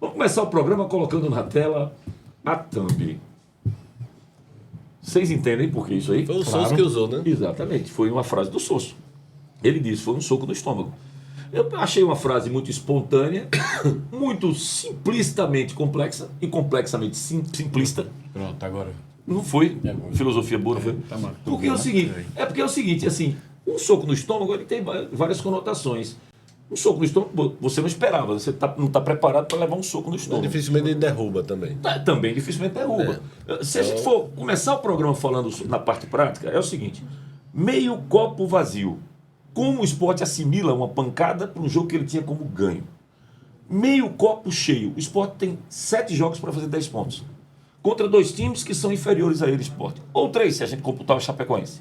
Vamos começar o programa colocando na tela a thumb. Vocês entendem por que isso aí? Foi o Sousa que usou, né? Exatamente, foi uma frase do Sosso. Ele disse, foi um soco no estômago. Eu achei uma frase muito espontânea, muito simplistamente complexa e complexamente simplista. Pronto, agora. Não foi filosofia boa, não foi? Tá bom. Porque é o seguinte, assim, um soco no estômago ele tem várias conotações. Um soco no estômago, você não esperava, você não está preparado para levar um soco no estômago. Dificilmente ele derruba também. Também dificilmente derruba. Se a gente for começar o programa falando na parte prática, é o seguinte: meio copo vazio. Como o Sport assimila uma pancada para um jogo que ele tinha como ganho? Meio copo cheio. O Sport tem 7 jogos para fazer 10 pontos. Contra 2 times que são inferiores a ele, Sport. Ou 3, se a gente computar o Chapecoense.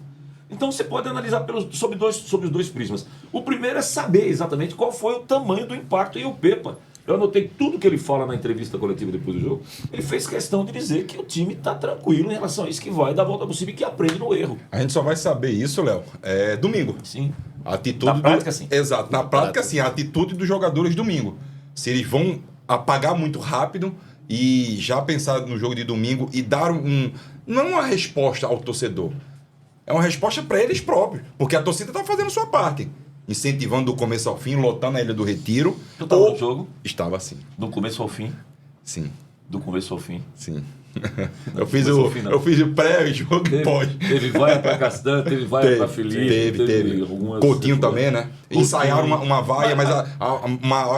Então você pode analisar sobre os dois prismas. O primeiro é saber exatamente qual foi o tamanho do impacto. E o Pepa, eu anotei tudo que ele fala na entrevista coletiva depois do jogo. Ele fez questão de dizer que o time está tranquilo em relação a isso, que vai dar a volta possível e que aprende no erro. A gente só vai saber isso, Léo, domingo. Sim. A atitude Na prática, sim. Exato. Na prática, sim. A atitude dos jogadores domingo. Se eles vão apagar muito rápido e já pensar no jogo de domingo e dar não uma resposta ao torcedor. É uma resposta para eles próprios. Porque a torcida está fazendo sua parte. Incentivando do começo ao fim, lotando a Ilha do Retiro. Tu estava no jogo? Estava, sim. Do começo ao fim? Sim. Do começo ao fim? Sim. Eu fiz o pré-jogo e pós. Teve vaia para Castan, teve vaia para Felipe. Teve. Coutinho também, né? Coutinho. Ensaiaram uma vaia, mas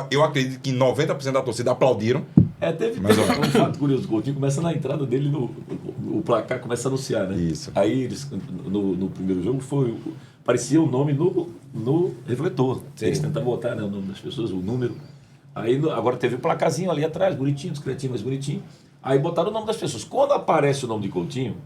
eu acredito que 90% da torcida aplaudiram. Teve um fato curioso. O Coutinho começa na entrada dele, o placar começa a anunciar, né? Isso. Aí eles, no primeiro jogo, parecia o nome no refletor. Sim. Eles tentavam botar, né, o nome das pessoas, o número. Aí agora teve um placazinho ali atrás, bonitinho, discretinho, mas bonitinho. Aí botaram o nome das pessoas. Quando aparece o nome de Coutinho,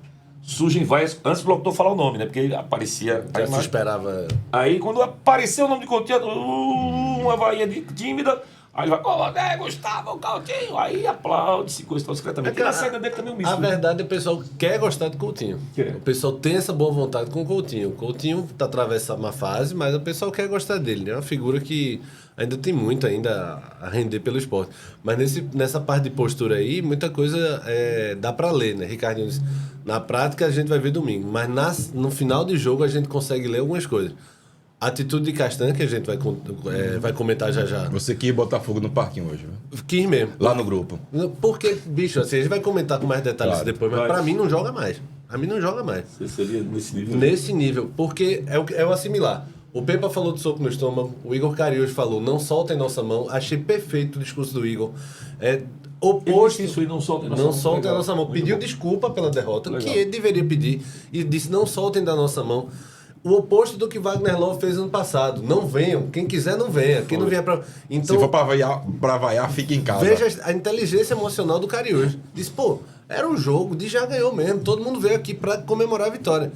surgem várias. Antes do locutor falar o nome, né? Porque ele aparecia. Já se esperava. Aí quando apareceu o nome de Coutinho, uma vainha tímida. Aí ele vai, Gustavo Coutinho. Aí aplaude-se, coisa tão discretamente. E na saída dele também é um misto. A verdade é que o pessoal quer gostar de Coutinho. Quer. O pessoal tem essa boa vontade com o Coutinho. O Coutinho está atravessando uma fase, mas o pessoal quer gostar dele. É uma figura que ainda tem muito ainda a render pelo esporte. Mas nessa parte de postura aí, muita coisa dá para ler, né? Ricardinho disse, na prática a gente vai ver domingo. Mas no final de jogo a gente consegue ler algumas coisas. A atitude de Castan, que a gente vai comentar já. Você quis botar fogo no parquinho hoje, né? Quis mesmo. Lá no grupo. Porque, bicho, assim, a gente vai comentar com mais detalhes Claro. depois, mas pra mim não joga mais. A mim não joga mais. Você seria nesse nível? Nesse nível, porque é o assimilar. O Pepa falou de soco no estômago, o Igor Cariús falou, não soltem nossa mão. Achei perfeito o discurso do Igor. Oposto. Isso aí, não soltem nossa mão. Não soltem a Legal. nossa mão. Muito Pediu bom. desculpa pela derrota, Legal. que ele deveria pedir, e disse, não soltem da nossa mão. O oposto do que Wagner Love fez ano passado. Não venham. Quem quiser, não venha. Quem não vier pra... Então, Se for pra vaiar, fique em casa. veja a inteligência emocional do Cariús. Diz, era um jogo de já ganhou mesmo. Todo mundo veio aqui para comemorar a vitória.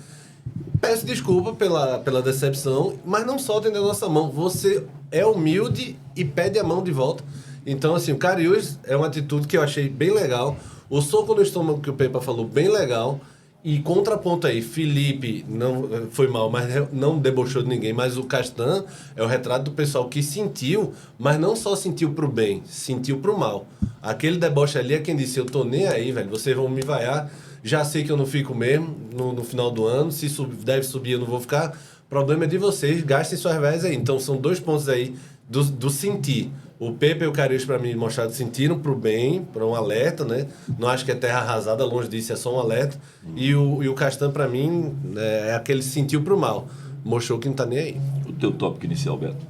Peço desculpa pela decepção, mas não soltem da nossa mão. Você é humilde e pede a mão de volta. Então, assim, o Cariús é uma atitude que eu achei bem legal. O soco no estômago que o Pepa falou, bem legal. E contraponto aí, Felipe não foi mal, mas não debochou de ninguém, mas o Castan é o retrato do pessoal que sentiu, mas não só sentiu pro bem, sentiu pro mal. Aquele deboche ali é quem disse, eu tô nem aí, velho, vocês vão me vaiar, já sei que eu não fico mesmo no final do ano, se deve subir eu não vou ficar, problema é de vocês, gastem suas veias aí. Então são 2 pontos aí do sentir. O Pepe e o Cariús, para mim, mostraram sentiram pro bem, para um alerta, né? Não acho que é terra arrasada, longe disso, é só um alerta. E o Castan, para mim, é aquele sentiu pro mal. Mostrou que não tá nem aí. O teu tópico inicial, Beto.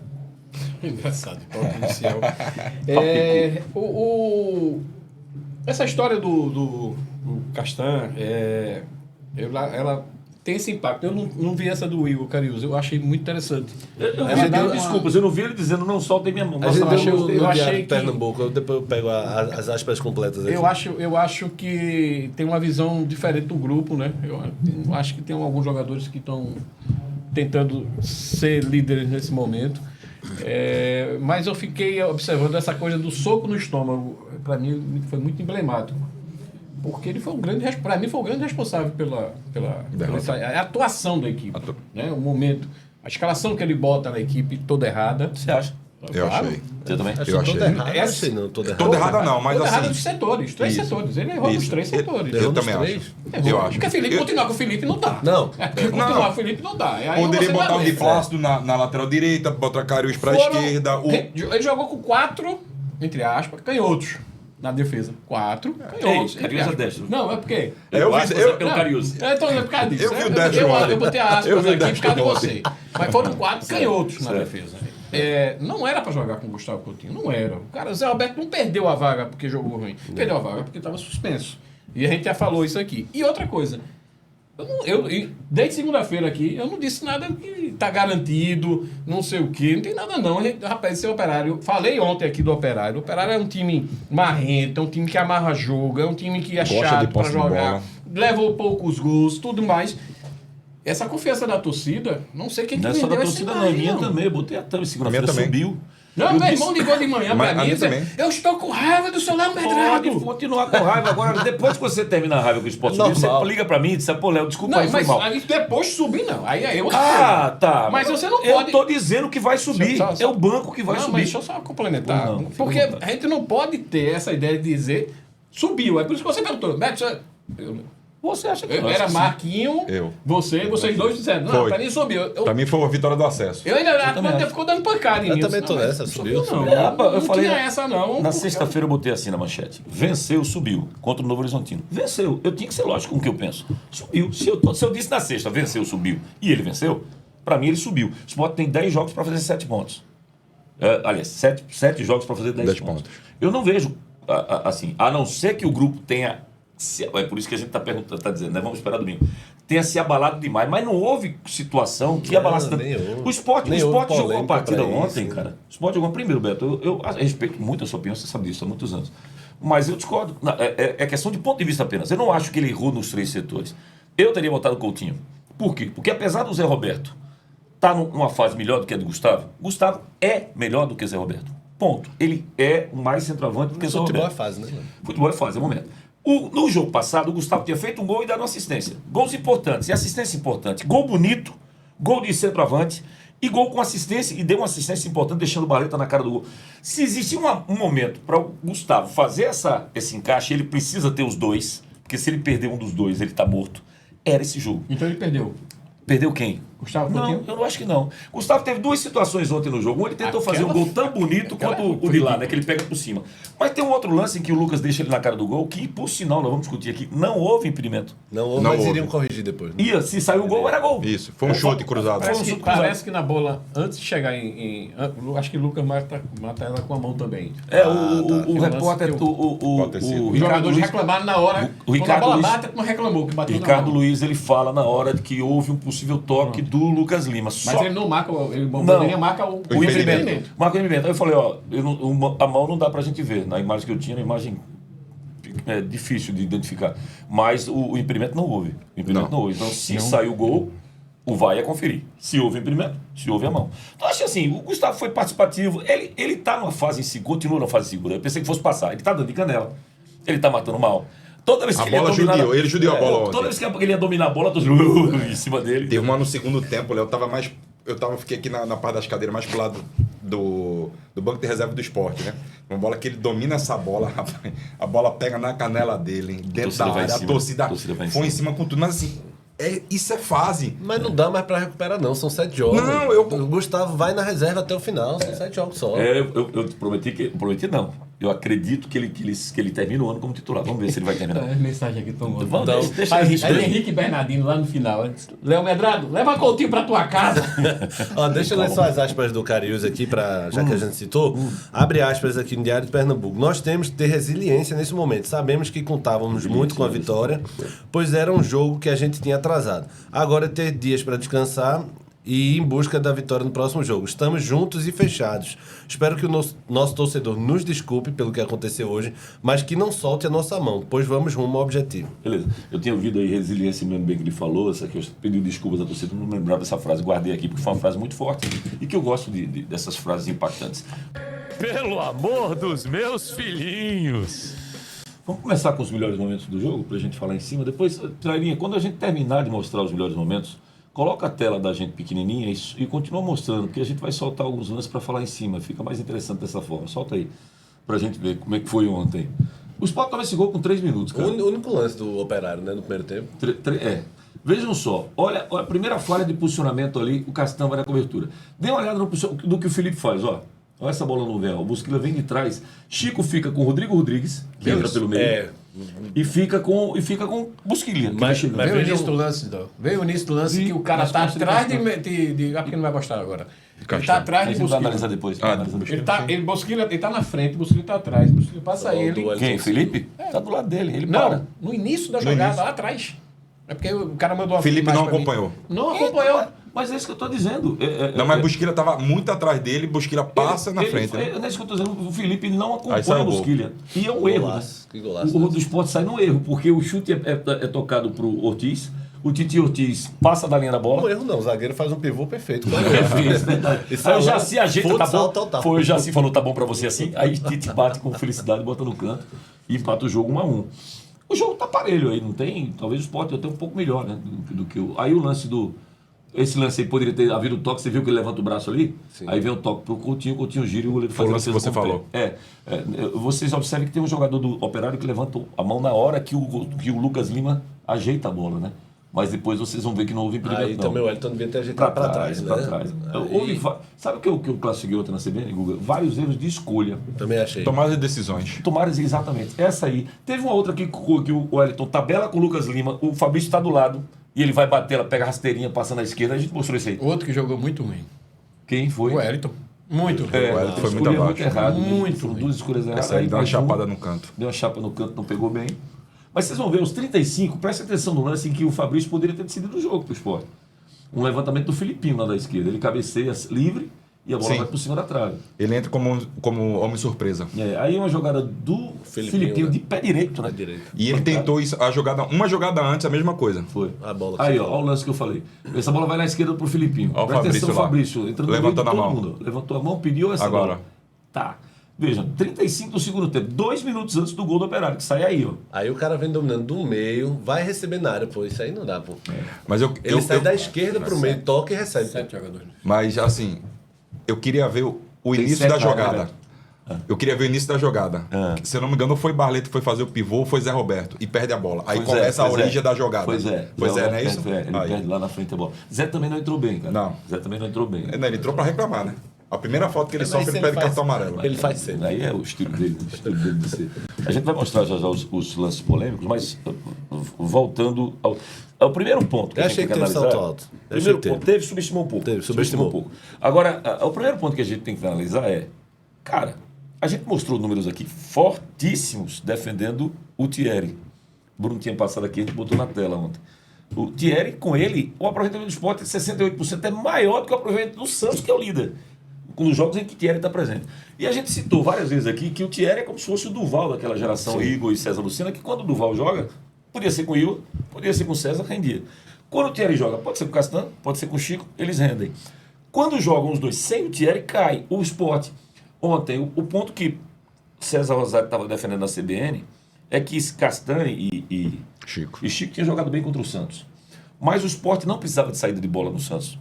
Engraçado, tópico inicial. Essa história do Castan, ela tem esse impacto. Eu não vi essa do Igor Cariús, eu achei muito interessante. Desculpas, eu não vi ele dizendo não soltem minha mão. A gente Nossa, deu eu no achei Diário que- Pernambuco, depois eu pego as aspas completas aqui. Eu acho que tem uma visão diferente do grupo, né? Eu acho que tem alguns jogadores que estão tentando ser líderes nesse momento. Mas eu fiquei observando essa coisa do soco no estômago. Para mim foi muito emblemático. Porque ele foi para mim foi o grande responsável pela a atuação da equipe. Né? O momento, a escalação que ele bota na equipe toda errada. Você acha? Eu Claro. achei. Você também? Acho Eu que toda achei. errada, Essa- achei não, toda Toda errada. errada não, mas Tudo errado assim... dos setores, três Isso. setores. Ele errou nos Isso. três setores. Eu Errou nos também três. acho. Errou. Eu acho. Porque Felipe, Eu- continuar com o Felipe não dá. Não. Continuar com o Felipe não dá. Aí Poderia você botar o de vai ver. Plácido na lateral direita, botar Cariús pra Foram- esquerda. Ele jogou com 4, entre aspas, canhotos na defesa. 4 canhotos. Ei, entre Cariús é aspas. destro. Não, é porque... Eu vi- acho que eu- é pelo Cariús. Então é por causa disso. Eu vi o destro eu ontem. botei aspas Eu vi o aqui por destro causa de ontem. você. Mas foram 4 canhotos na Certo. defesa. Não era pra jogar com o Gustavo Coutinho. Não era. O cara, Zé Alberto não perdeu a vaga porque jogou ruim. Perdeu a vaga porque estava suspenso. E a gente já falou isso aqui. E outra coisa. Desde segunda-feira aqui, eu não disse nada que tá garantido, não sei o quê, não tem nada não. Rapaz, esse Operário, falei ontem aqui do Operário. O Operário é um time marrento, é um time que amarra jogo, é um time que é Gosta de chato pra posse de jogar, bola. levou poucos gols, tudo mais. Essa confiança da torcida, não sei quem Não é só da vendeu esse torcida, não. É daí, minha não. também. Eu botei a thumb segunda-feira, Minha também. subiu. Não, Eu meu disse, irmão ligou de manhã Mas pra a mim e minha disse, também. eu estou com raiva do seu Léo Pode Medrado. continuar com raiva. Agora, depois que você termina a raiva com o esporte subiu, Normal. você liga pra mim e diz, pô, Léo, desculpa Não, aí, foi mas mal. aí depois subir não, aí é eu. Ah, tá. Mas você não Eu pode... tô dizendo que vai subir. Só- É o banco que vai não, subir. mas deixa eu só complementar. Não, fica Porque à vontade. a gente não pode ter essa ideia de dizer subiu. É por isso que você perguntou. Beto, Você acha que eu não? era Acho que sim. Marquinho, Eu. vocês dois disseram. Não, Foi. pra mim subiu. Eu Pra mim foi a vitória do acesso. ainda também até acho. ficou dando pancada em Eu mim. também disse, tô não, mas nessa, subiu, não. subiu. É, rapaz, eu Não falei, tinha essa não. Na sexta-feira eu botei assim na manchete. Venceu, subiu. Contra o Novo Horizontino. Venceu. Eu tinha que ser lógico com o que eu penso. Subiu. Se eu disse na sexta, venceu, subiu, e ele venceu, pra mim ele subiu. O Sport tem 10 jogos pra fazer 7 pontos. Aliás, 7 jogos pra fazer 10 10 pontos. pontos. Eu não vejo, assim, a não ser que o grupo tenha... É por isso que a gente tá perguntando, tá dizendo, né? Vamos esperar domingo. Tenha se abalado demais, mas não houve situação que abalasse tanto. nem houve. O Sport Nem jogou houve a polêmica partida pra ontem, isso, cara. O Sport jogou primeiro, Beto. Eu respeito muito a sua opinião, você sabe disso há muitos anos. Mas eu discordo. É questão de ponto de vista apenas. Eu não acho que ele errou nos 3 setores. Eu teria botado o Coutinho. Por quê? Porque apesar do Zé Roberto estar numa fase melhor do que a do Gustavo, Gustavo é melhor do que o Zé Roberto. Ponto. Ele é mais centroavante do que o Zé Futebol é Roberto. fase, né? Futebol é fase, é momento. No jogo passado, o Gustavo tinha feito um gol e dado uma assistência. Gols importantes e assistência importante. Gol bonito, gol de centroavante e gol com assistência e deu uma assistência importante, deixando o Barleta na cara do gol. Se existir um momento para o Gustavo fazer esse encaixe, ele precisa ter os dois, porque se ele perder um dos dois, ele está morto. Era esse jogo. Então ele perdeu. Perdeu quem? Gustavo Não, Coutinho? eu não acho que não. Gustavo teve 2 situações ontem no jogo. Um, ele tentou fazer um Aquela- gol tão bonito aquela quanto o de lá, né? Que ele pega por cima. Mas tem um outro lance em que o Lucas deixa ele na cara do gol, que, por sinal, nós vamos discutir aqui, não houve impedimento. Não, Não mas houve. iriam corrigir depois. Né? Ia, se saiu o gol, era gol. Isso, foi um chute cruzado. Foi um chute cruzado. Parece que na bola, antes de chegar acho que o Lucas mata ela com a mão também. É, tá. o Que repórter, lance Pode ter sido. o Os Ricardo jogadores Luiz, reclamaram na hora. o Ricardo quando a bola Luiz- bate, não reclamou que bateu na Ricardo mão. Luiz, ele fala na hora de que houve um possível toque do Lucas Lima. Mas Só ele não marca, ele Não. marca o impedimento. impedimento. Marco o impedimento. Aí eu falei, ó, a mão não dá pra gente ver. Na imagem que eu tinha, na imagem é difícil de identificar. Mas o impedimento não houve. O impedimento não houve. Então, se saiu o gol, o VAR ia conferir. Se houve impedimento, se houve a mão. Então, acho assim, o Gustavo foi participativo. Ele tá numa fase insegura, continua numa fase segura. Eu pensei que fosse passar. Ele tá dando de canela. Ele tá matando mal. Toda vez que A ele ia bola dominar... judiou, ele judiou a bola ontem. Toda vez que ele ia dominar a bola, todos em cima dele. Teve uma no segundo tempo, Léo, fiquei aqui na parte das cadeiras mais pro lado do banco de reserva do esporte, né? Uma bola que ele domina essa bola, rapaz, a bola pega na canela dele, dentro da torcida vai em área, a cima, torcida a torcida vai em foi em cima. cima com tudo, mas assim, isso é fase. Mas não dá mais pra recuperar, não. São 7 jogos. Não, O Gustavo vai na reserva até o final. São 7 jogos só. Eu prometi não. Eu acredito que ele termine o ano como titular. Vamos ver se ele vai terminar. Mensagem aqui tão boa. Vamos, Então, deixa Aí, ele aí responder. Henrique Bernardino lá no final. Ele disse, Léo Medrado, leva Coutinho pra tua casa. Ó, deixa eu ler só as aspas do Cariús aqui, já que a gente citou. Abre aspas aqui no Diário de Pernambuco. Nós temos que ter resiliência nesse momento. Sabemos que contávamos muito com a vitória, pois era um jogo que a gente tinha atrasado. Agora ter dias para descansar e ir em busca da vitória no próximo jogo. Estamos juntos e fechados. Espero que o nosso torcedor nos desculpe pelo que aconteceu hoje, mas que não solte a nossa mão, pois vamos rumo ao objetivo. Beleza. Eu tinha ouvido aí resiliência, me lembro bem que ele falou, essa que eu pedi desculpas à torcida, não me lembrava dessa frase, guardei aqui, porque foi uma frase muito forte e que eu gosto dessas frases impactantes. Pelo amor dos meus filhinhos! Vamos começar com os melhores momentos do jogo, pra gente falar em cima. Depois, Trairinha, quando a gente terminar de mostrar os melhores momentos, Coloca a tela da gente pequenininha e continua mostrando, porque a gente vai soltar alguns lances para falar em cima. Fica mais interessante dessa forma. Solta aí, pra gente ver como é que foi ontem. O Sport toma esse gol com 3 minutos, cara. O único lance do Operário, né, no primeiro tempo. Vejam só, olha a primeira falha de posicionamento ali, o Castan vai na cobertura. Dê uma olhada no que o Felipe faz, ó. Olha essa bola no véu. O Bosquilha vem de trás. Chico fica com o Rodrigo Rodrigues, que entra pelo meio. E fica com Bosquilha. Mas veio o início do lance, Veio o início do lance que o cara tá atrás de. Porque não vai gostar agora. Ele tá atrás de Vai Bosquilha. analisar depois. Ele tá na frente, Bosquilha tá atrás. Bosquilha passa ele. Quem? Felipe? Tá do lado dele. Ele Não, para. no início da jogada, lá atrás. É porque o cara mandou uma Felipe imagem não pra mim. acompanhou. Não acompanhou. Mas é isso que eu estou dizendo. Não, mas Bosquilha estava muito atrás dele, Bosquilha passa na frente. Né? É isso que eu estou dizendo. O Felipe ele não Aí sai acompanha o o gol. Bosquilha. E é um erro. Né? Que golaço. O do Sport sai no erro, porque o chute é tocado para o Ortiz. O Titi Ortiz passa da linha da bola. Não erro não, o zagueiro faz um pivô perfeito. Aí o Jaci ajeita, tá bom. Total. Foi o Jaci falou, tá bom pra você assim. Aí Tite bate com felicidade, bota no canto e empata o jogo 1-1. O jogo tá parelho aí, não tem. Talvez o Sport até um pouco melhor, né? Do que o. Aí o lance do. Esse lance aí poderia ter havido o toque, você viu que ele levanta o braço ali? Sim. Aí vem o toque pro Coutinho gira e o goleiro Foi faz o lance que você falou. Vocês observem que tem um jogador do Operário que levanta a mão na hora que o Lucas Lima ajeita a bola, né? Mas depois vocês vão ver que não houve impedimento. Aí também o Wellington devia ter ajeitado para trás, né? Pra trás. Sabe o que eu classifiquei ontem na CBN, Guga? Vários erros de escolha. Também achei. Tomada de decisões. Tomaram exatamente. Essa aí. Teve uma outra aqui que o Wellington tabela com o Lucas Lima, o Fabrício está do lado e ele vai bater, ela pega a rasteirinha, passa na esquerda. A gente mostrou isso aí. Outro que jogou muito ruim. Quem foi? O Wellington. Muito ruim. O Wellington foi muito abaixo. errado. Muito Foram ruim. 2 escolhas erradas. Essa aí deu uma mais chapada no canto. Deu uma chapa no canto, não pegou bem. Mas vocês vão ver, os 35, presta atenção no lance em que o Fabrício poderia ter decidido o jogo pro Sport. Um levantamento do Filipinho lá da esquerda. Ele cabeceia livre e a bola vai por cima da trave. Ele entra como homem surpresa. Aí uma jogada do Filipinho né? de pé direito, né? E ele tentou isso, uma jogada antes, a mesma coisa. Foi. A bola Aí, ó o lance que eu falei. Essa bola vai na esquerda pro Filipinho. Ó o Presta Fabrício atenção, lá. Fabrício. Entrando no meio de Levantando a todo mão. mundo. Levantou a mão, pediu essa Agora. bola. Tá. Veja, 35 do segundo tempo. 2 minutos antes do gol do Operário, que sai aí, ó. Aí o cara vem dominando do meio, vai receber na área, pô. Isso aí não dá, pô. Mas Ele sai da esquerda pro meio, toca e recebe. 7 jogadores. Mas assim, eu queria ver o Tem início 7 da na jogada. área. Eu queria ver o início da jogada. Ah. Se eu não me engano, foi Barleto que foi fazer o pivô, foi Zé Roberto. E perde a bola. Aí Pois começa a pois origem da jogada. Pois é. Pois é, não é isso? Ele Aí. perde lá na frente a bola. Zé também não entrou bem, cara. Não. Zé também não entrou bem. Ele entrou pra reclamar, né? A primeira foto que ele Mas sofre, ele ele perde faz- cartão amarelo. Ele faz sempre. Aí é o estilo dele, de ser. A gente vai mostrar já os lances polêmicos, mas voltando ao primeiro ponto. Eu a gente achei tem que teve analisar. salto alto. Eu Primeiro achei que ponto, teve, subestimou um pouco. Teve, subestimou um pouco. Agora, o primeiro ponto que a gente tem que analisar é, cara, a gente mostrou números aqui fortíssimos defendendo o Thierry. O Bruno tinha passado aqui, a gente botou na tela ontem. O Thierry, com ele, o aproveitamento do Sport de 68% é maior do que o aproveitamento do Santos, que é o líder. Nos jogos em que o Thierry está presente. E a gente citou várias vezes aqui que o Thierry é como se fosse o Duval daquela geração, Igor e César Lucena, que quando o Duval joga, podia ser com o Igor, podia ser com o César, rendia. Quando o Thierry joga, pode ser com o Castan, pode ser com o Chico, eles rendem. Quando jogam os dois sem o Thierry, cai o Sport. Ontem, o ponto que César Rosário estava defendendo na CBN é que Castan e Chico. Chico tinham jogado bem contra o Santos. Mas o Sport não precisava de saída de bola no Santos.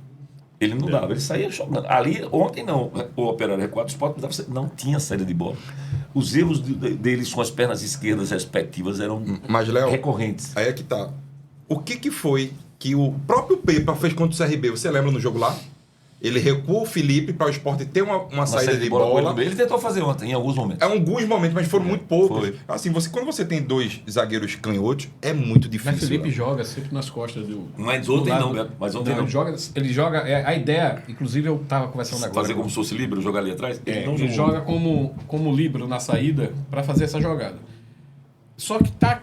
Ele não dava, ele saía jogando. Ali, ontem não, o Operário recuado, o Sport não tinha saída de bola. Os erros deles com as pernas esquerdas respectivas eram Mas, Léo, recorrentes. aí é que tá. O que foi que o próprio Pepa fez contra o CRB? Você lembra no jogo lá? Ele recuou o Felipe para o Sport ter uma saída de bola. com ele no meio. Ele tentou fazer ontem, em alguns momentos. É alguns momentos, mas foram muito poucos. Foi. Assim, quando você tem 2 zagueiros canhotos, é muito Mas difícil. Felipe né? joga sempre nas costas do. Mas ontem do lado. não, Beto. Mas ontem não. Ele joga. A ideia, inclusive eu estava conversando agora. Fazer como se fosse livre, jogar ali atrás. Ele não Ele jogou. joga como líbero na saída para fazer essa jogada. Só que tá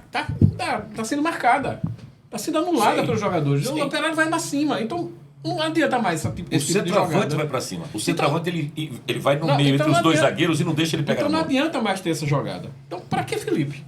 sendo marcada. Tá sendo anulada Sim. pelos jogadores. Sim. O Operário vai lá cima. Então não adianta mais O esse tipo de centroavante jogada. vai para cima. O centroavante ele vai no Não, meio então entre os não dois adianta. zagueiros e não deixa ele pegar Então a não bola. adianta mais ter essa jogada. Então, para que Felipe?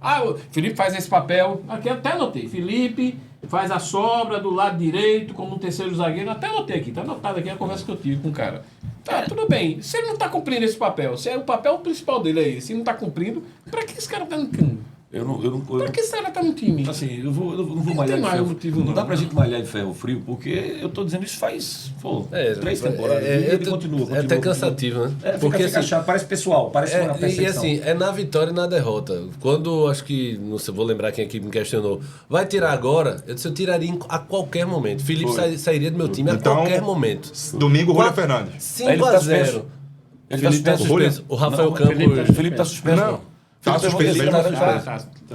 O Felipe faz esse papel. Aqui até anotei. Felipe faz a sobra do lado direito como um terceiro zagueiro. Até anotei aqui. Tá anotado aqui a conversa que eu tive com o cara. Tá, tudo bem. Se ele não tá cumprindo esse papel, se é o papel principal dele aí, se não tá cumprindo, para que esse cara tá no campo? Por que será que tá no time? Assim, eu não vou Não malhar tem de mais ferro. motivo, não não. dá pra gente malhar de ferro frio, porque eu tô dizendo isso faz 3 temporadas. E ele continua. É até cansativo, né? Porque chato, parece pessoal, parece uma E perseguição. assim, é na vitória e na derrota. Quando, acho que, não sei, vou lembrar quem aqui me questionou, vai tirar agora? Eu disse, eu tiraria a qualquer momento. Felipe sairia do meu time a Então, qualquer momento. Domingo, Julio Fernandes. Ele tá 5-0. suspenso. Ele tá Felipe tá suspenso. suspenso. O Rafael Não, Campos... Felipe tá suspenso. Não. Tá suspenso. Felipe tá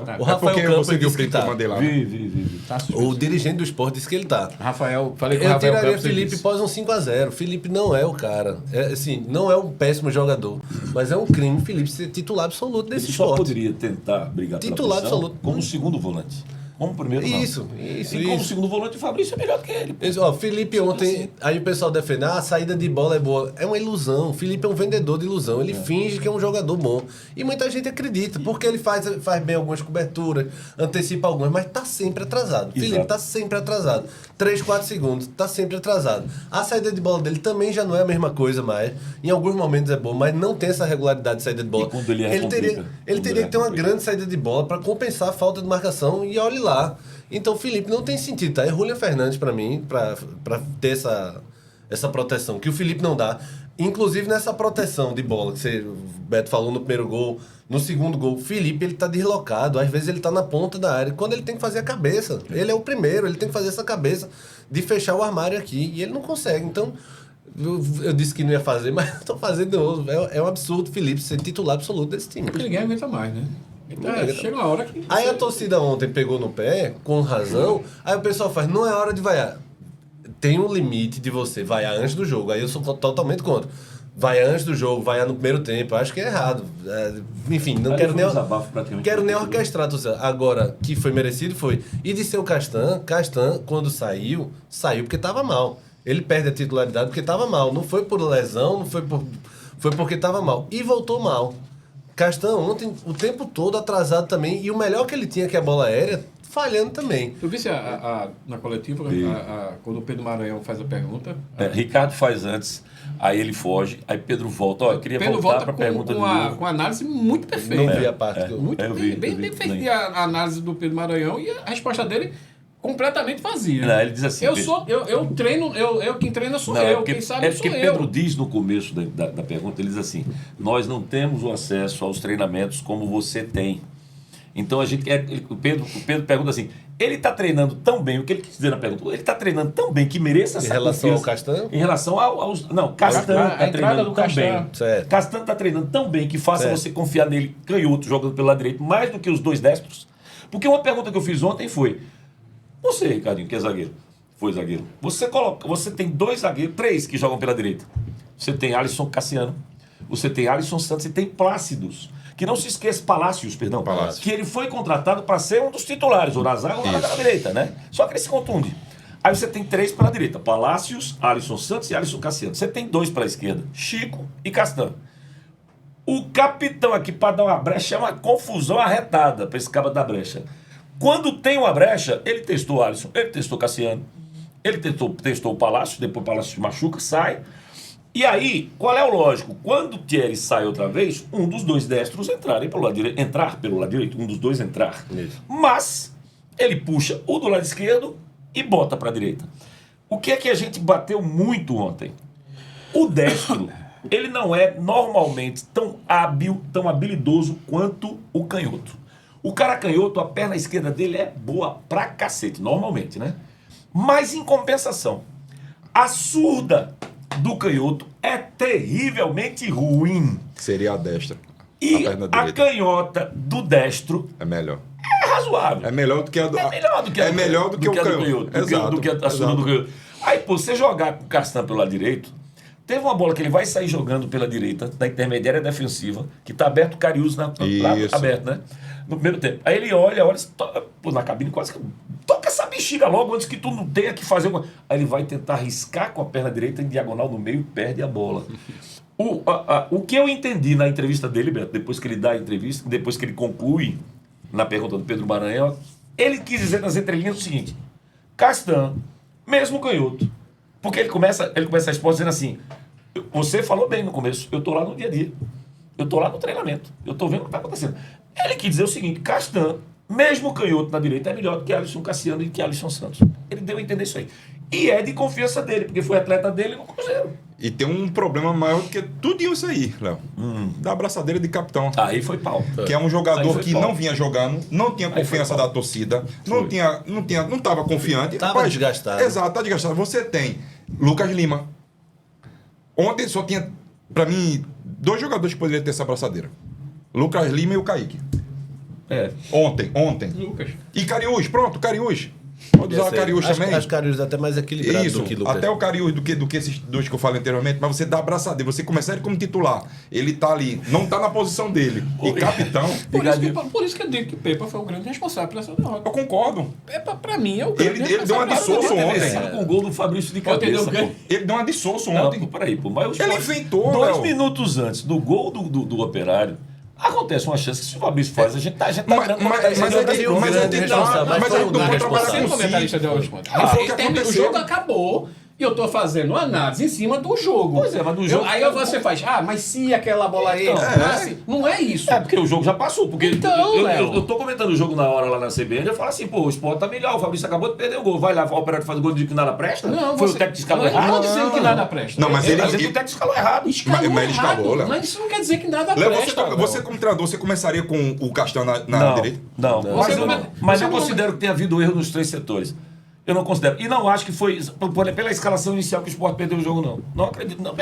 Tá. O É Rafael porque Campos você viu o disse que print que eu tá. mandei lá. Vi. Tá suspenso. O dirigente do esporte disse que ele tá. Rafael, falei com o Eu Rafael tiraria Campos, ele Felipe disse. pós um 5-0. Felipe não é o cara. Assim, não é um péssimo jogador. Mas é um crime Felipe ser titular absoluto Ele desse só esporte. poderia tentar brigar pela Titular posição absoluto. como segundo volante. Como primeiro, não. Isso. E como segundo volante, o Fabrício é melhor do que ele. pô. Ó, Felipe ontem, aí o pessoal defende, a saída de bola é boa. É uma ilusão. Felipe é um vendedor de ilusão. Ele finge que é um jogador bom. E muita gente acredita, porque ele faz bem algumas coberturas, antecipa algumas, mas tá sempre atrasado. Felipe tá sempre atrasado. 3, 4 segundos, tá sempre atrasado. A saída de bola dele também já não é a mesma coisa mais. Em alguns momentos é bom, mas não tem essa regularidade de saída de bola. E quando ele erra, teria que ter uma grande saída de bola para compensar a falta de marcação e olhe lá. Então, Felipe não tem sentido, tá? É Julio Fernandes para mim, para ter essa proteção, que o Felipe não dá. Inclusive nessa proteção de bola, que o Beto falou no primeiro gol, no segundo gol, o Felipe, ele tá deslocado, às vezes ele tá na ponta da área, quando ele tem que fazer a cabeça. Ele é o primeiro, ele tem que fazer essa cabeça de fechar o armário aqui, e ele não consegue. Então, eu disse que não ia fazer, mas tô fazendo de novo. É um absurdo o Felipe ser titular absoluto desse time. Porque ninguém aguenta mais, né? Então, chega uma hora que... Aí a torcida ontem pegou no pé, com razão, aí o pessoal faz, não é hora de vaiar. Tem um limite de você vaiar antes do jogo, aí eu sou totalmente contra. Vaiar antes do jogo, vaiar no primeiro tempo, eu acho que é errado. Enfim, não quero nem... Quero nem orquestrar a torcida. Agora, que foi merecido, foi. E de ser o Castan, quando saiu porque tava mal. Ele perde a titularidade porque tava mal. Não foi por lesão, foi porque tava mal. E voltou mal. Castan ontem, o tempo todo atrasado também, e o melhor que ele tinha, que é a bola aérea, falhando também. Tu visse na coletiva, quando o Pedro Maranhão faz a pergunta... Ricardo faz antes, aí ele foge, aí Pedro volta. Ó, eu queria Pedro voltar volta para a pergunta com de novo. uma análise muito perfeita. Não vi a parte que eu... Muito eu vi bem feita também. a análise do Pedro Maranhão e a resposta dele completamente vazia. Não, ele diz assim... Eu treino, quem treina sou Não, eu, porque, quem sabe sou porque eu. Pedro diz no começo da pergunta, ele diz assim, nós não temos o acesso aos treinamentos como você tem. Então o Pedro pergunta assim, ele está treinando tão bem, o que ele quis dizer na pergunta, ele está treinando tão bem que mereça essa Em relação ao confiança. Castan? Em relação aos... Não, Castan A está entrada treinando do tão Castan. bem. Certo. Castan está treinando tão bem que faça Certo. você confiar nele, canhoto, jogando pelo lado direito, mais do que os dois destros. Porque uma pergunta que eu fiz ontem foi, você, Ricardinho, que é zagueiro, foi zagueiro, você tem 3 que jogam pela direita. Você tem Alisson Cassiano, você tem Alisson Santos e tem Plácidos. Que não se esqueça, Palácios, que ele foi contratado para ser um dos titulares, ou na zaga ou na direita, né? Só que ele se contunde. Aí você tem 3 pela direita, Palácios, Alisson Santos e Alisson Cassiano. Você tem 2 pela esquerda, Chico e Castan. O capitão aqui, para dar uma brecha, é uma confusão arretada para esse cabo da brecha. Quando tem uma brecha, ele testou o Alisson, ele testou o Cassiano, ele testou o Palácio, depois o Palácio se machuca, sai. E aí, qual é o lógico? Quando o Thierry sai outra vez, um dos dois destros entrar pelo lado direito, um dos dois entrar. Isso. Mas ele puxa o do lado esquerdo e bota para a direita. O que é que a gente bateu muito ontem? O destro, ele não é normalmente tão hábil, tão habilidoso quanto o canhoto. O cara canhoto, a perna esquerda dele é boa pra cacete, normalmente, né? Mas em compensação, a surda do canhoto é terrivelmente ruim. Seria a destra. E perna a direita. canhota do destro É melhor. é razoável. É melhor do que a do... É melhor do que É melhor do que o canhoto. Do que a surda do canhoto. Aí, pô, você jogar com o Castan pelo lado direito, teve uma bola que ele vai sair jogando pela direita, na intermediária defensiva, que tá aberto o Cariús lá aberto, né? No primeiro tempo. Aí ele olha, pô, na cabine quase que... Toca essa bexiga logo antes que tu não tenha que fazer uma... Aí ele vai tentar riscar com a perna direita em diagonal no meio e perde a bola. O que eu entendi na entrevista dele, Beto, depois que ele dá a entrevista, depois que ele conclui na pergunta do Pedro Maranhão, ele quis dizer nas entrelinhas o seguinte: Castan, mesmo canhoto, porque ele começa a resposta dizendo assim, você falou bem no começo, eu tô lá no dia a dia, eu tô lá no treinamento, eu tô vendo o que tá acontecendo. Ele quis dizer o seguinte: Castan, mesmo canhoto na direita, é melhor do que Alisson Cassiano e que Alisson Santos. Ele deu a entender isso aí. E é de confiança dele, porque foi atleta dele no Cruzeiro. E tem um problema maior do que tudo isso aí, Léo. Da abraçadeira de capitão. Aí foi pau. Que é um jogador Aí que foi pau. não vinha jogando, não tinha confiança da torcida, não estava confiante. Tava desgastado. Exato, tá desgastado. Você tem Lucas Lima. Ontem só tinha, pra mim, 2 jogadores que poderiam ter essa abraçadeira. Lucas Lima e o Kaique. É. Ontem. Lucas. E Cariús, pronto, Cariús. Pode usar o Cariús também. Acho que Cariús é até mais equilibrado Isso, do que Lucas. até o Cariús do que esses 2 que eu falei anteriormente, mas você dá abraçadeira, você começar ele como titular, ele tá ali, não tá na posição dele, e capitão, Por isso que eu digo que Pepa foi o grande responsável por essa derrota. eu concordo. Pepa, pra mim, é o grande Ele deu uma de Souza ontem. Com o gol do Fabrício de cabeça. Ontem deu pô. Ele deu uma de Souza Não, ontem. peraí, pô. Mas o Ele Sport, inventou, 2 Léo. minutos antes do gol do Operário, acontece uma chance que se o Fabrício faz, a gente tá dando Mas é que um grande responsável, mas foi um eu tô grande trabalhando Sem responsável. com comentarista deu a cinco. resposta. Não foi o que O aconteceu. jogo acabou e eu tô fazendo análise em cima do jogo. Pois é, mas do jogo- Aí você faz, mas se aquela bola aí Então, entrasse, não é isso. É, porque o jogo já passou. Porque Então, Léo. eu tô comentando o jogo na hora lá na CBN, eu falo assim, pô, o Sport tá melhor, o Fabrício acabou de perder o gol. Vai lá, o Operário faz o gol de que nada presta? Foi o técnico que escalou errado? Não tô dizendo que nada presta. Não, mas Ele ele- tá dizendo que o técnico escalou errado. Escalou Mas ele escalou, errado, Léo. mas isso não quer dizer que nada Léo, presta. você como treinador, você começaria com o Castan na Não, direita? não. Você Mas come- mas você eu come- considero que tem havido erro nos 3 setores. Eu não considero. E não acho que foi pela escalação inicial que o Sport perdeu o jogo, não. Não acredito, não.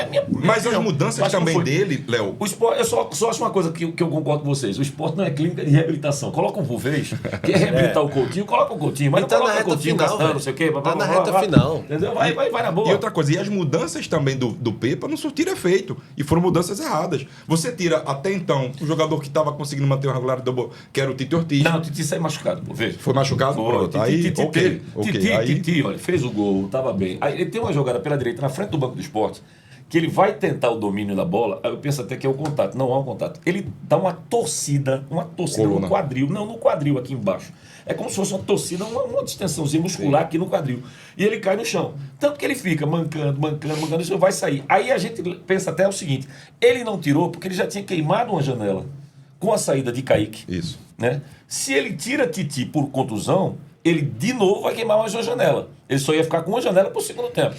Mas as não. mudanças Acho que também foi. dele, Léo. O Sport, eu só acho uma coisa que eu concordo com vocês. O Sport não é clínica de reabilitação. Coloca um Vulvez, quer reabilitar o Coutinho, coloca o Coutinho. Mas E tá não na coloca o reta Coutinho, final, Castanho, velho. não sei o quê. Tá na reta final. Entendeu? Vai na boa. E outra coisa, e as mudanças também do Pepa não surtiram efeito. E foram mudanças erradas. Você tira até então o jogador que estava conseguindo manter uma regularidade, que era o Tite Ortiz. Não, o Titi saiu machucado, pô. Veja. Foi machucado? Pronto. Aí, ok. Titi, olha, fez o gol, tava bem. Aí ele tem uma jogada pela direita na frente do banco do Sport, que ele vai tentar o domínio da bola, aí eu penso até que é o contato. Não há um contato. Ele dá uma torcida Coluna. no quadril. Não, no quadril aqui embaixo. É como se fosse uma torcida, uma distensãozinha muscular aqui no quadril. E ele cai no chão. Tanto que ele fica mancando, isso vai sair. Aí a gente pensa até o seguinte, ele não tirou porque ele já tinha queimado uma janela com a saída de Kaique. Isso. Né? Se ele tira Titi por contusão, ele de novo vai queimar mais uma janela. Ele só ia ficar com uma janela pro segundo tempo.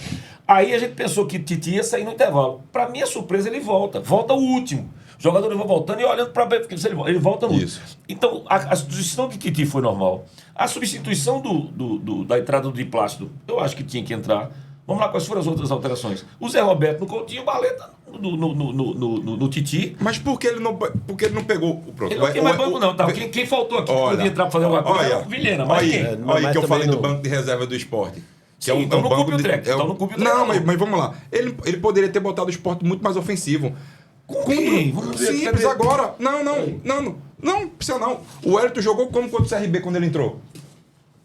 Aí a gente pensou que Titi ia sair no intervalo. Para minha surpresa, ele volta. Volta o último. Os jogadores vão voltando e olhando para porque ele volta no Isso. último. Então, a substituição de Titi foi normal. A substituição da entrada do Di Plácido, eu acho que tinha que entrar. Vamos lá, quais foram as outras alterações? O Zé Roberto no Coutinho, o Baleta no Titi. Mas por que ele não pegou o pronto? Ele não tem mais banco, não. Tá? Quem faltou aqui que podia entrar para fazer alguma coisa era o Vilhena. Mas quem? Olha mas aí que eu falei também do não. banco de reserva do esporte. Sim, então não culpe o técnico, então não culpe o Não, treinador. mas vamos lá. Ele poderia ter botado o esporte muito mais ofensivo. Com quem? Vamos ver. Simples agora. Não precisa não. O Hélito jogou como contra o CRB quando ele entrou?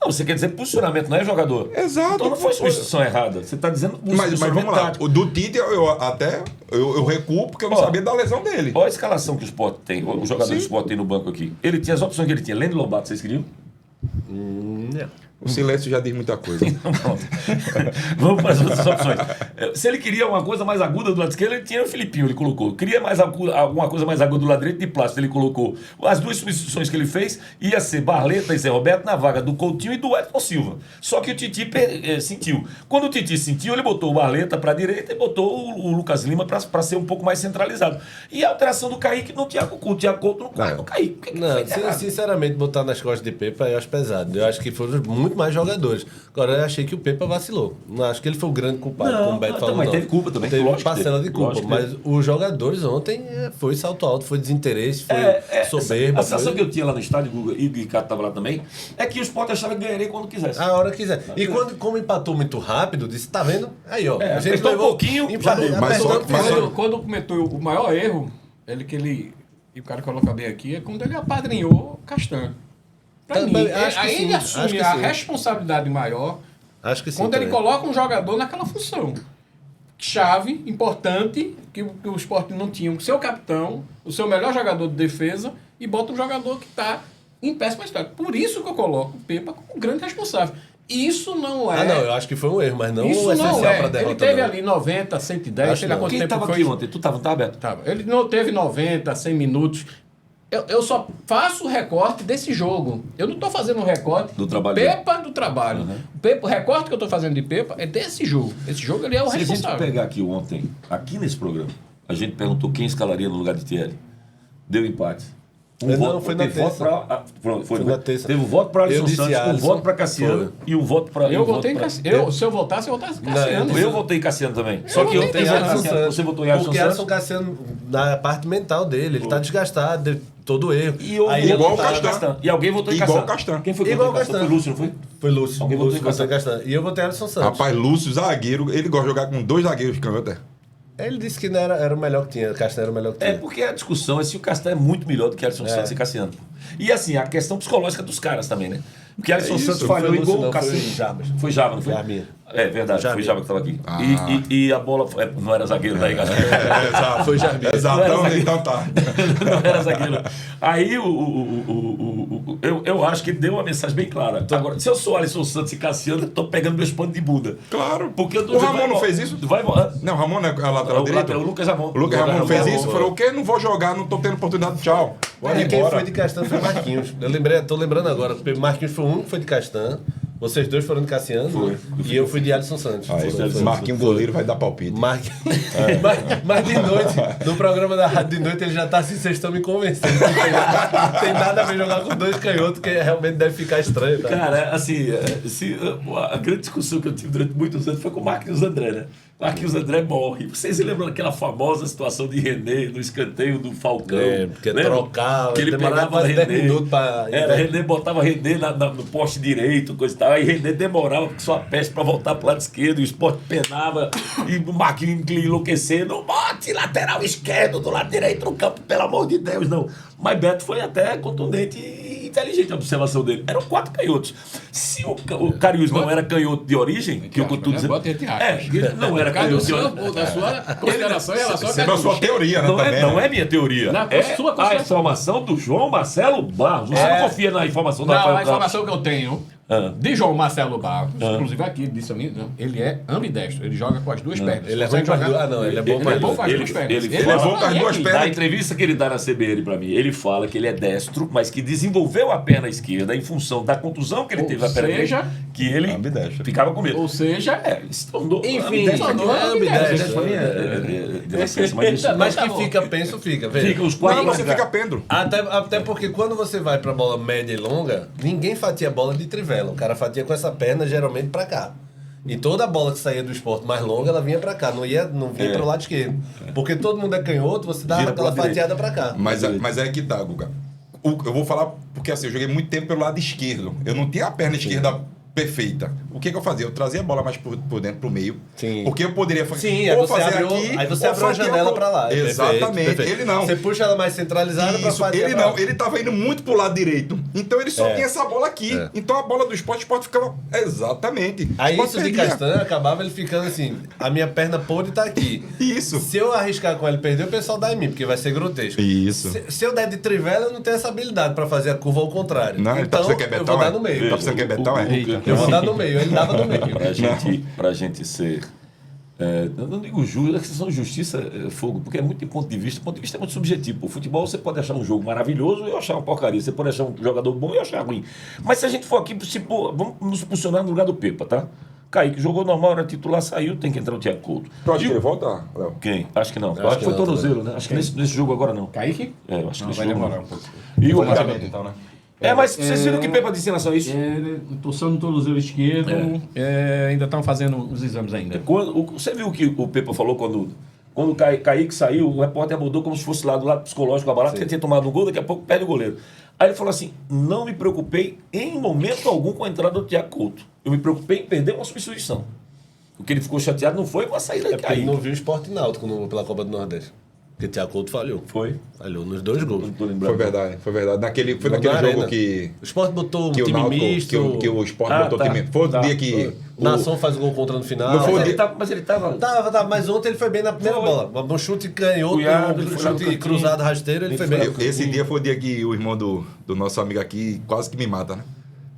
Não, você quer dizer posicionamento, não é jogador? Exato. Então não foi substituição errada. Você está dizendo Mas vamos lá. tático. O do Tite eu recuo porque eu não Ó, sabia da lesão dele. Olha a escalação que o Sport tem, o jogador Sim. do Sport tem no banco aqui. Ele tinha as opções que ele tinha. Lênin Lobato, vocês queriam? O silêncio já diz muita coisa. Vamos para as outras opções. Se ele queria uma coisa mais aguda do lado esquerdo, ele tinha o Filipinho, ele colocou. Queria alguma coisa mais aguda do lado direito, de plástico, ele colocou. As 2 substituições que ele fez ia ser Barleta e Zé Roberto na vaga do Coutinho e do Edson Silva. Só que o Titi sentiu. Quando o Titi sentiu, ele botou o Barleta para a direita e botou o Lucas Lima para ser um pouco mais centralizado. E a alteração do Kaique no Thiago Couto. O Thiago Couto no quarto do Kaique. Por que Não, foi errado? sinceramente, botar nas costas de Pepa eu acho pesado. Eu acho que foram muito mais jogadores. Agora, eu achei que o Pepa vacilou. Não acho que ele foi o grande culpado, Não, como o Beto não, falou. mas não. teve culpa também, Teve lógico que parcela teve. de culpa. Lógico que Mas os jogadores ontem foi salto alto, foi desinteresse, foi soberba. A sensação que eu tinha lá no estádio, Guga, e o Ricardo estava lá também, é que o Sport achava que ganharia quando quisesse. A hora que quiser. E como empatou muito rápido, disse, tá vendo? Aí, ó. É, apertou um pouquinho, já deu. Mas só- Quando cometeu o maior erro, e o cara coloca bem aqui, é quando ele apadrinhou Castan. Pra Também, mim, acho que aí sim, ele acho assume que a sim. responsabilidade maior Acho que sim. quando ele também. coloca um jogador naquela função. Chave, importante, que o Sport não tinha o seu capitão, o seu melhor jogador de defesa, e bota um jogador que está em péssima história. Por isso que eu coloco o Pepa como grande responsável. Isso não é... Ah, não, eu acho que foi um erro, mas não isso o essencial não é. para derrota. Ele teve não. ali 90, 110, Acho sei lá não. quanto Quem tempo estava foi. aqui ontem? Tu estava aberto? Tava. Ele não teve 90, 100 minutos. Eu só faço o recorte desse jogo. Eu não estou fazendo um recorte Do trabalho Pepa do trabalho. O recorte que eu estou fazendo de Pepa é desse jogo. Esse jogo ele é o Se a gente responsável. pegar aqui ontem, aqui nesse programa, a gente perguntou quem escalaria no lugar de Thierry. Deu empate. Não, foi na teve voto terça. foi na terça. Teve um voto para Alisson Eu disse Santos, um Alisson. voto para Cassiano Foi. e um voto para. Eu votei em Cassiano. Se eu votasse Cassiano. Eu votei em Cassiano também. Só que eu votei tenho em Alisson Santos. Você votou em Alisson Porque Santos. Alisson Cassiano, na parte mental dele, ele tá desgastado, todo erro. E eu Aí igual ele o tá- Castan. E alguém votou em Igual Cassiano. o Castan. Quem foi que Igual votou em o Cassiano? Castan. Foi Lúcio, não foi? Foi Lúcio. Alguém votou em Lúcio Castan. E eu votei Alisson Santos. Rapaz, Lúcio, zagueiro, ele gosta de jogar com 2 zagueiros canhotos. Ele disse que não era o melhor que tinha, Castan era o melhor que tinha. É porque a discussão é se o Castan é muito melhor do que Alisson Santos e Cassiano. E assim, a questão psicológica dos caras também, né? Porque Alisson isso, Santos não falhou foi em Lúcio, gol, não, o Cassiano. foi Jabas. Foi Jabas, não foi? Jabinha. É verdade, foi Jabinha. Jabas que estava aqui. Ah. E a bola. Não era zagueiro daí, Gaston. Exato. Foi Jarbinha. Exatão, então tá. Não era zagueiro. Aí eu acho que ele deu uma mensagem bem clara. Agora, se eu sou Alisson Santos e Cassiano, eu tô pegando meus panos de bunda. Claro. Porque O Ramon não fez isso? Vai, Não, o Ramon não é a lateral direito? o Lucas Ramon. O Lucas Ramon fez isso, falou: o quê? Não vou jogar, não tô tendo oportunidade, tchau. Vai E quem embora. foi de Castan foi Marquinhos. Tô lembrando agora. Marquinhos foi um que foi de Castan. Vocês dois foram de Cassiano. Foi. E eu fui de Alisson Santos. Marquinhos goleiro vai dar palpite. Mas de noite, no programa da rádio de noite, ele já tá assim, vocês estão me convencendo. Não tem nada a ver jogar com 2 canhotos, que realmente deve ficar estranho. Tá? Cara, assim, a grande discussão que eu tive durante muitos anos foi com o Marquinhos André, né? Marquinhos André morre. Vocês se lembram daquela famosa situação de René no escanteio do Falcão? Porque Lembra? trocava, que ele demorava pegava quase 10 René. minutos pra... René botava René no poste direito, coisa e tal. Aí René demorava com sua peste pra voltar pro lado esquerdo, e o Sport penava, e o Marquinhos enlouquecendo. Bote lateral esquerdo do lado direito no campo, pelo amor de Deus, não. Mas Beto foi até contundente e inteligente a observação dele. Eram 4 canhotos. Se o Cariús não era canhoto de origem, que eu tô dizendo. Bota entre Não era canhoto de origem. Da sua consideração em relação a Sempre a sua teoria, né? Não também, não né? é minha teoria. Na É sua a consideração. informação do João Marcelo Barros. Você não confia na informação da Não, a Rafael informação que eu tenho de João Marcelo Barros, inclusive aqui, disse a mim, não, ele é ambidestro, ele joga com as 2 pernas. Ele é Consegue ruim com as jogar- duas. Ele é bom Ele é bom com as Ele- 2 pernas. ele é bom com as duas pernas. Na entrevista que ele dá na CBN pra mim, ele fala que ele é destro, mas que desenvolveu a perna esquerda em função da contusão que ele Ou teve na perna seja, direita, que ele ambidestro. ficava com medo. Ou seja, Se tornou Enfim, ambidestro. ambidestro. Pra mim é licença, mas isso- Mas Tá que bom. fica penso, fica. Veja. Fica os 4 Não, você fica pendro. Até porque quando você vai pra bola média e longa, ninguém fatia bola de trivela. O cara fatia com essa perna geralmente pra cá. E toda a bola que saía do esporte mais longa, ela vinha pra cá, não vinha pro lado esquerdo. Porque todo mundo é canhoto, você dava Vira pro aquela lado fatiada pra cá. Mas é que tá, Guga. Eu vou falar, porque assim, eu joguei muito tempo pelo lado esquerdo. Eu não tinha a perna esquerda perfeita. O que eu fazia? Eu trazia a bola mais por dentro, pro meio. Sim. Porque eu poderia fazer. Sim, aí você abriu, aí você ou abriu a fatiar janela pra lá. É Exatamente. perfeito. Ele não. Você puxa ela mais centralizada pra Isso, fatiar. ele pra não, lá. ele tava indo muito pro lado direito. Então ele só tinha essa bola aqui. Então a bola do esporte, o esporte ficava. Exatamente. Aí O Sport isso de perdia. Castanha acabava ele ficando assim, a minha perna pôde tá aqui. Isso. Se eu arriscar com ele perder, o pessoal dá em mim, porque vai ser grotesco. Isso. Se eu der de trivela, eu não tenho essa habilidade pra fazer a curva ao contrário. Não, ele tá então, pensando que é eu Betão, vou dar é? no meio. Tá pensando que é Betão, é? Eu vou dar no meio, ele dava no meio. Pra gente ser. Eu não digo justo, a questão de justiça é fogo, porque é muito de ponto de vista. O ponto de vista é muito subjetivo. O futebol você pode achar um jogo maravilhoso e eu achar uma porcaria. Você pode achar um jogador bom e eu achar ruim. Mas se a gente for aqui, vamos nos posicionar no lugar do Pepa, tá? Kaique jogou normal, era titular, saiu, tem que entrar o Thiago Couto. Tu acha que ele volta, Léo? Quem? Acho que não. Acho que foi não, tornozelo, né? Acho que nesse jogo agora não. Kaique? Eu acho que Não, nesse vai jogo demorar não. um pouco. E o então, né? mas vocês viram o que Pepa disse em relação a isso? Torção no tornozelo esquerdo, ainda estão fazendo os exames ainda. Você viu o que o Pepa falou quando o Kaique saiu, o repórter abordou como se fosse lá do lado psicológico da barata, porque ele tinha tomado um gol, daqui a pouco perde o goleiro. Aí ele falou assim, não me preocupei em momento algum com a entrada do Thiago Couto. Eu me preocupei em perder uma substituição. O que ele ficou chateado não foi com a saída de É porque ele Kaique. não viu o Sport Náutico pela Copa do Nordeste. Porque Thiago Couto falhou. Foi. Falhou nos 2 gols. Não tô lembrando. Foi verdade. Foi Na naquele jogo Arena. que O Sport botou um o time Náutico, misto. que o Sport Ah, botou tá. time. Foi o Tá. dia que. Nação faz o gol contra no final. Não foi o Mas dia- ele tava... Tava, mas ontem ele foi bem na primeira Foi. bola. Um chute canhoto, Cunhado, ele um foi lá no chute cantinho. cruzado rasteiro, ele foi bem. Esse dia foi o dia que o irmão do nosso amigo aqui quase que me mata, né?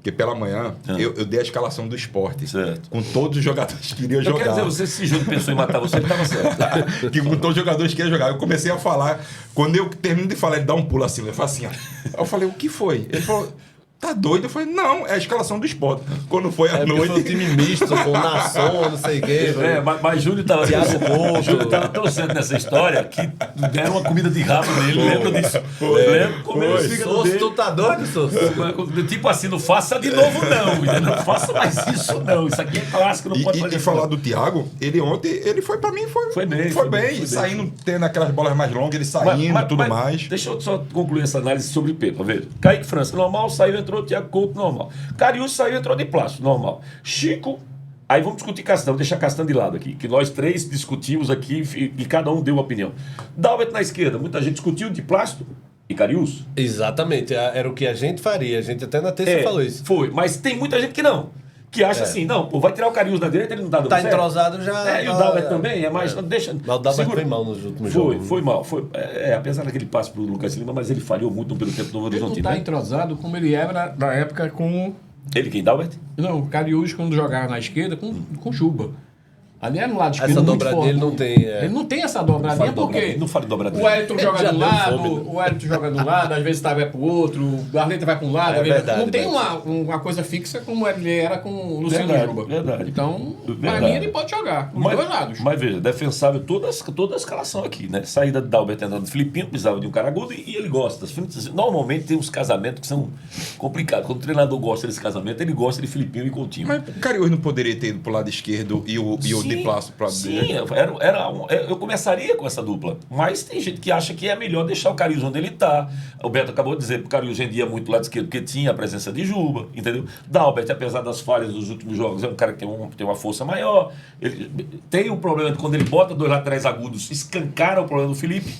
Porque pela manhã eu dei a escalação do Sport. Certo. Com todos os jogadores que iriam Eu jogar. quero dizer, você se Júnior pensou em matar você, ele estava certo. Que com todos os jogadores que iam jogar. Eu comecei a falar. Quando eu termino de falar, ele dá um pulo assim, ele faz assim, ó. Aí eu falei, o que foi? Ele falou, tá doido? Eu falei, não, é a escalação do Sport. Quando foi à Porque noite. foi um time misto, com Nação, não sei quem. Mas Júnior estava tão certo nessa história que deram uma comida de rabo nele. Lembra disso? Lembra? Comeu os fígados Souza, dele. tu tá doido, Souza? Tipo assim, não faça de novo não, entendeu? Não faça mais isso não. Isso aqui é clássico, não pode fazer E falar do Thiago, ele ontem, ele foi pra mim, foi bem. Foi bem. Saindo, tendo aquelas bolas mais longas, ele saindo e tudo mais. Deixa eu só concluir essa análise sobre Pepa, ver. Kaique França, normal, saiu, entrou, Thiago Couto, normal. Cariús saiu, entrou de plástico, normal. Chico, aí vamos discutir Castan, vou deixar Castan de lado aqui, que nós três discutimos aqui e cada um deu uma opinião. Dalbert na esquerda, muita gente discutiu de plástico e Cariús. Exatamente, era o que a gente faria. A gente até na terça falou isso. Foi, mas tem muita gente que não. Que acha assim, não, pô, vai tirar o Cariús da direita, ele não tá dando Tá certo. entrosado já. E o Dalbert também, deixa. Mas o Dalbert foi mal nos últimos jogos. Foi mal. Apesar daquele passe pro Lucas Lima, mas ele falhou muito pelo tempo do Novo Ele não Horizontino. tá Né? entrosado como ele era na época com... Ele quem, Dalbert? Não, o Cariús quando jogava na esquerda com Juba. Ali era no lado esquerdo. Essa muito dobradinha forte. ele não tem. Ele não tem essa dobradinha porque Não fale dobradinha. o Wellington joga Já de um deu lado, fome, né? o Wellington joga de um lado, às vezes vai pro outro, o Garleta vai para um lado. É às vezes- verdade, não tem verdade. uma coisa fixa como ele era com o Luciano Verdade, Juba. verdade. Então, pra Verdade. mim, ele pode jogar os dois lados. Mas veja, defensável toda a escalação aqui, né? Saída de Dalbert entrando do Filipinho, precisava de um cara agudo e ele gosta. Normalmente tem uns casamentos que são complicados. Quando o treinador gosta desse casamento, ele gosta de Filipinho e Coutinho. Mas o Cariús não poderia ter ido pro lado esquerdo e o de plástico pro lado Sim, direito? eu começaria com essa dupla. Mas tem gente que acha que é melhor deixar o Cariús onde ele está. O Beto acabou de dizer que o Cariús rendia muito lado esquerdo porque tinha a presença de Juba, entendeu? Dalbert, apesar das falhas dos últimos jogos, é um cara que tem uma força maior. Ele tem um problema de quando ele bota dois laterais agudos, escancara o problema do Felipe.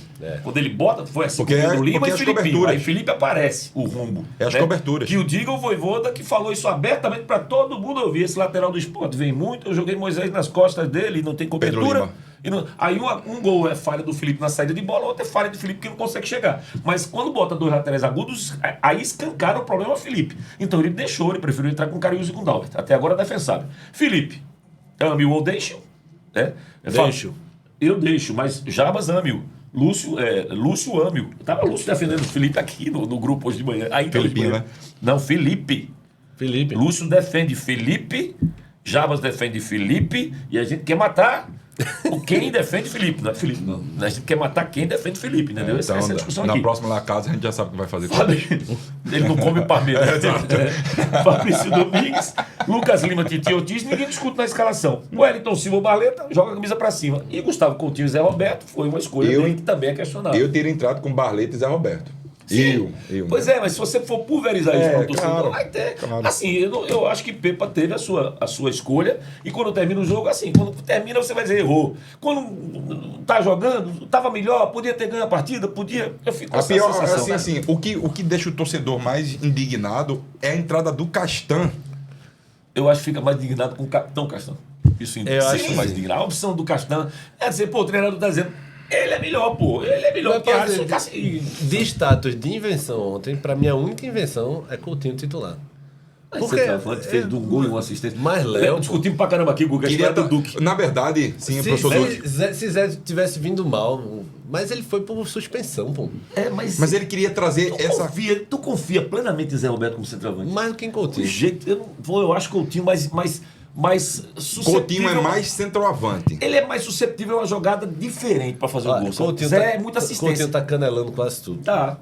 Quando ele bota, foi assim, Porque com o Lima porque e as Filipinho. coberturas. Aí Felipe aparece, o rumbo. É as coberturas. Que o diga o Voivoda, que falou isso abertamente para todo mundo ouvir. Esse lateral do Sport vem muito, eu joguei Moisés nas costas dele, não tem Pedro cobertura. Lima. Aí um gol é falha do Felipe na saída de bola, outro é falha do Felipe que não consegue chegar. Mas quando bota dois laterais agudos, aí escancara o problema ao Felipe. Então ele preferiu entrar com Cariús e com Dalbert. Até agora é defensável. Felipe, ame-o ou deixe-o. Né? Deixo. Eu deixo, mas Jabas ame-o. Lúcio ame-o. Tava Lúcio defendendo o Felipe aqui no grupo hoje de manhã. Ainda hoje de Felipinho, manhã. né? Não, Felipe. Felipe. Lúcio defende Felipe, Jabas defende Felipe, e a gente quer matar quem defende Felipe. Não é Felipe, não. A gente quer matar quem defende Felipe, entendeu? Essa é a discussão na aqui. próxima lá casa a gente já sabe o que vai fazer. Ele não come o Parmeira. Fabrício Domingues, Lucas Lima, Titi Ortiz, ninguém discute na escalação. Wellington Silva Barleta joga a camisa pra cima. E Gustavo Coutinho e Zé Roberto foi uma escolha dele que também é questionável. Eu teria entrado com Barleta e Zé Roberto. Sim. Eu. Pois é, mas se você for pulverizar isso para o torcedor, claro, vai ter. claro. Assim, eu acho que Pepa teve a sua escolha, e quando termina o jogo, assim, quando termina você vai dizer errou. Quando tá jogando, tava melhor, podia ter ganho a partida, podia. Eu fico com A essa pior, sensação. assim, o que deixa o torcedor mais indignado é a entrada do Castan. Eu acho que fica mais indignado com o capitão Castan. Isso Eu acho sim, que mais sim. indignado. A opção do Castan é dizer, pô, o treinador tá dizendo, ele é melhor, pô, ele é melhor que Vai fazer Alisson Cassi. de status de invenção ontem, pra mim a única invenção é Coutinho titular. Porque fez de um gol e uma assistência. Mas Léo, discutimos pra caramba aqui, Guga, a Queria história do Duque. Na verdade, sim, professor Duque. se Zé tivesse vindo mal, mas ele foi por suspensão, pô. Mas ele queria trazer essa. Tu confia plenamente em Zé Roberto como centroavante? Mais do que em O Coutinho. jeito, eu acho Coutinho mais suscetível. Coutinho é mais centroavante. Ele é mais suscetível a uma jogada diferente pra fazer o gol. Coutinho Zé tá, é muita assistência. Coutinho tá canelando quase tudo. Tá.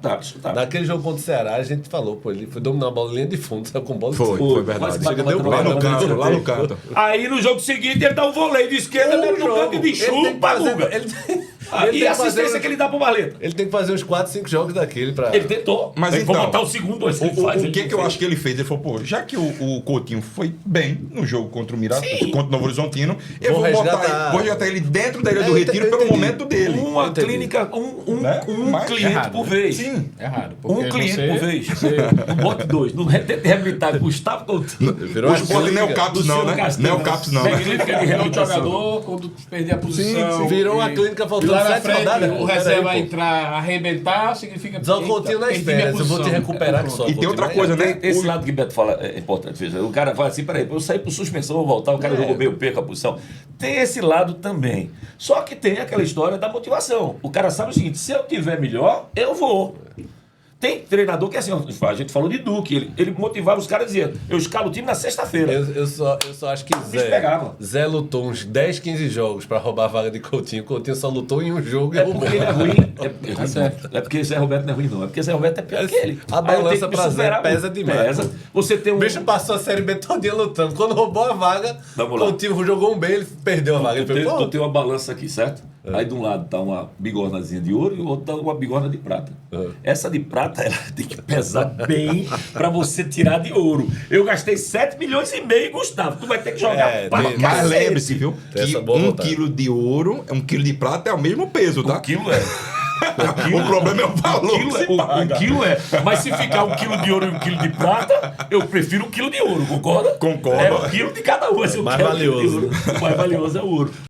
Naquele jogo contra o Ceará, a gente falou, pô, ele foi dominar a bola linha de fundo, saiu com bola de Foi, fundo. foi verdade. Quase deu bateu Lá no bola, canto, lá no canto. Aí no jogo seguinte ele dá um voleio de esquerda dentro do campo e de chupa, Guga. E a assistência que ele dá pro Barleta. Ele tem que fazer uns 4, 5 jogos daquele pra... Ele tentou. Mas Ele foi então, botar o segundo, esse ele O faz. que eu acho que ele fez? Ele falou, pô, já que o Coutinho foi bem no jogo contra o contra o Novo Horizontino, eu Vou resgatar ele dentro da Ilha do Retiro eu pelo entendi. momento dele. Uma Entendi. clínica, Né? Mas cliente errado, por né? vez. Sim. Errado. Um porque cliente você- por vez. Não bote dois. Não tente reabilitar Gustavo Coutinho. Virou Hoje uma pode clínica. Neocaps não, né? Neocaps não, Tem né? clínica de É o reabilitação. jogador, quando perder a posição. Virou uma clínica faltando e lá lá na 7 frente rodadas, o pô, reserva peraí, pô. entrar, arrebentar, significa... Só o Coutinho nas perdi minha férias, eu vou te posição. recuperar que só. E tem outra Coutinho coisa, aí, né? Esse lado que o Beto fala é importante. Veja, o cara fala assim, peraí, eu saí por suspensão, vou voltar, o cara jogou bem, eu perco a posição. Tem esse lado também. Só que tem aquela história da motivação. O cara sabe o seguinte, se eu tiver melhor, eu vou. Tem treinador que é assim, a gente falou de Duque, ele motivava os caras e dizia, eu escalo o time na sexta-feira. Eu só acho que bicho pegava. Zé lutou uns 10, 15 jogos pra roubar a vaga de Coutinho. Coutinho só lutou em um jogo e É roubou. porque ele é ruim. É porque Zé Roberto não é ruim, não. É porque Zé Roberto é pior que ele. A Aí eu tenho balança que me pra Zé superar pesa muito. demais. Pesa. Você tem O um. bicho passou a Série B todinha lutando. Quando roubou a vaga, Vamos lá. Coutinho jogou um bem, ele perdeu a vaga. Ele falou, Tu tem uma balança aqui, certo? Aí de um lado tá uma bigornazinha de ouro e o outro tá uma bigorna de prata. Essa de prata, ela tem que pesar bem pra você tirar de ouro. Eu gastei 7 milhões e meio, Gustavo. Tu vai ter que jogar pra tem- Mas cacete. lembre-se, viu? Tem Que essa boa 1 vontade. quilo de ouro, 1 quilo de prata é o mesmo peso, tá? Um quilo é. O problema é o valor que se Um paga. quilo é. Mas se ficar 1 quilo de ouro e 1 quilo de prata, eu prefiro 1 quilo de ouro, concorda? Concordo. É 1 quilo de cada um. Mas eu Mais quero 1 quilo de valioso. ouro. O mais valioso é o ouro.